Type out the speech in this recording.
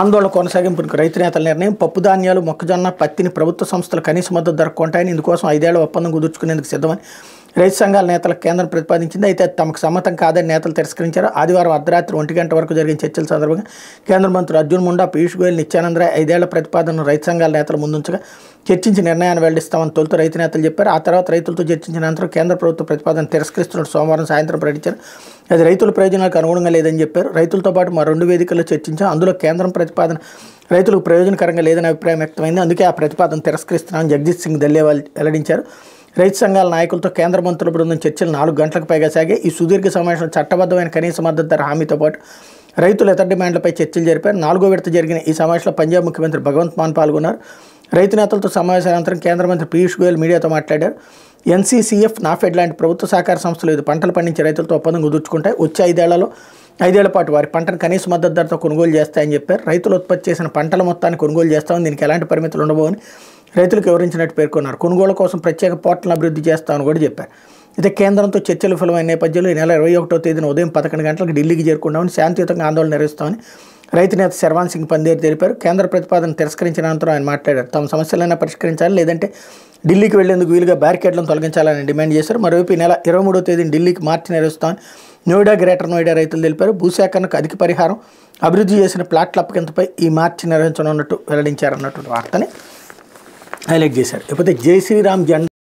ఆందోళన కొనసాగింపునకు రైతు నేతల నిర్ణయం. పప్పు ధాన్యాలు, మొక్కజొన్న, పత్తిని ప్రభుత్వ సంస్థలు కనీస మద్దతు ధరకు కొంటాయని, ఇందుకోసం 5 ఏళ్ల ఒప్పందం కుదుర్చుకునేందుకు సిద్ధమని రైతు సంఘాల నేతలకు కేంద్రం ప్రతిపాదించింది. అయితే తమకు సమ్మతం కాదని నేతలు తిరస్కరించారు. ఆదివారం అర్ధరాత్రి 1 గంట వరకు జరిగిన చర్చల సందర్భంగా కేంద్ర మంత్రులు అర్జున్ ముండా, పీయూష్ గోయల్, నిత్యానంద రాయ్ 5 ఏళ్ల ప్రతిపాదనను రైతు సంఘాల నేతల ముందుంచగా చర్చించి నిర్ణయాన్ని వెల్లడిస్తామని తొలుత రైతు నేతలు చెప్పారు. ఆ తర్వాత రైతులతో చర్చించిన అనంతరం కేంద్ర ప్రభుత్వ ప్రతిపాదన తిరస్కరిస్తున్నట్టు సోమవారం సాయంత్రం ప్రకటించారు. అది రైతుల ప్రయోజనాలకు అనుగుణంగా లేదని చెప్పారు. రైతులతో పాటు మా 2 వేదికల్లో చర్చించాం. అందులో కేంద్రం ప్రతిపాదన రైతులకు ప్రయోజనకరంగా లేదని అభిప్రాయం వ్యక్తమైంది. అందుకే ఆ ప్రతిపాదన తిరస్కరిస్తున్నామని జగదీష్ సింగ్ దల్లేవాల్ వెల్లడించారు. రైతు సంఘాల నాయకులతో కేంద్ర మంత్రుల బృందం చర్చలు 4 గంటలకు పైగా సాగాయి. ఈ సుదీర్ఘ సమావేశంలో చట్టబద్ధమైన కనీస మద్దతు ధర హామీతో పాటు రైతుల ఇతర డిమాండ్లపై చర్చలు జరిపారు. 4వ విడత జరిగిన ఈ సమావేశంలో పంజాబ్ ముఖ్యమంత్రి భగవంత్ మాన్ పాల్గొన్నారు. రైతు నేతలతో సమావేశానంతరం కేంద్ర మంత్రి పీయూష్ గోయల్ మీడియాతో మాట్లాడారు. ఎన్సీసీఎఫ్, నాఫెడ్ లాంటి ప్రభుత్వ సహకార సంస్థలు ఇది పంటలు పండించే రైతులతో ఒప్పందం కుదుర్చుకుంటాయి. వచ్చే 5 ఏళ్ల పాటు వారి పంటను కనీస మద్దతు ధరతో కొనుగోలు చేస్తాయని చెప్పారు. రైతులు ఉత్పత్తి చేసిన పంటల మొత్తాన్ని కొనుగోలు చేస్తామని, దీనికి ఎలాంటి పరిమితులు ఉండబోవని రైతులకు వివరించినట్టు పేర్కొన్నారు. కొనుగోలు కోసం ప్రత్యేక పోర్టల్ను అభివృద్ధి చేస్తామని కూడా చెప్పారు. అయితే కేంద్రంతో చర్చలు విఫలమైన నేపథ్యంలో ఈ నెల 21వ తేదీన ఉదయం 11 గంటలకు ఢిల్లీకి చేరుకుంటామని, శాంతియుతంగా ఆందోళన నిర్వహిస్తామని రైతు నేత శర్వాన్ సింగ్ పందేర్ తెలిపారు. కేంద్ర ప్రతిపాదన తిరస్కరించిన అనంతరం ఆయన మాట్లాడారు. తమ సమస్యలైనా పరిష్కరించాలి, లేదంటే ఢిల్లీకి వెళ్లేందుకు వీలుగా బ్యారికేడ్లను తొలగించాలని డిమాండ్ చేశారు. మరోవైపు ఈ నెల 23వ తేదీన ఢిల్లీకి మార్చి నిర్వహిస్తామని నోయిడా, గ్రేటర్ నోయిడా రైతులు తెలిపారు. భూసేకరణకు అధిక పరిహారం, అభివృద్ధి చేసిన ప్లాట్ల అప్పగింతపై ఈ మార్చి నిర్వహించనున్నట్టు వెల్లడించారన్నటువంటి వార్తని హైలైట్ చేశారు. ఇకపోతే జై శ్రీరామ్ జెండా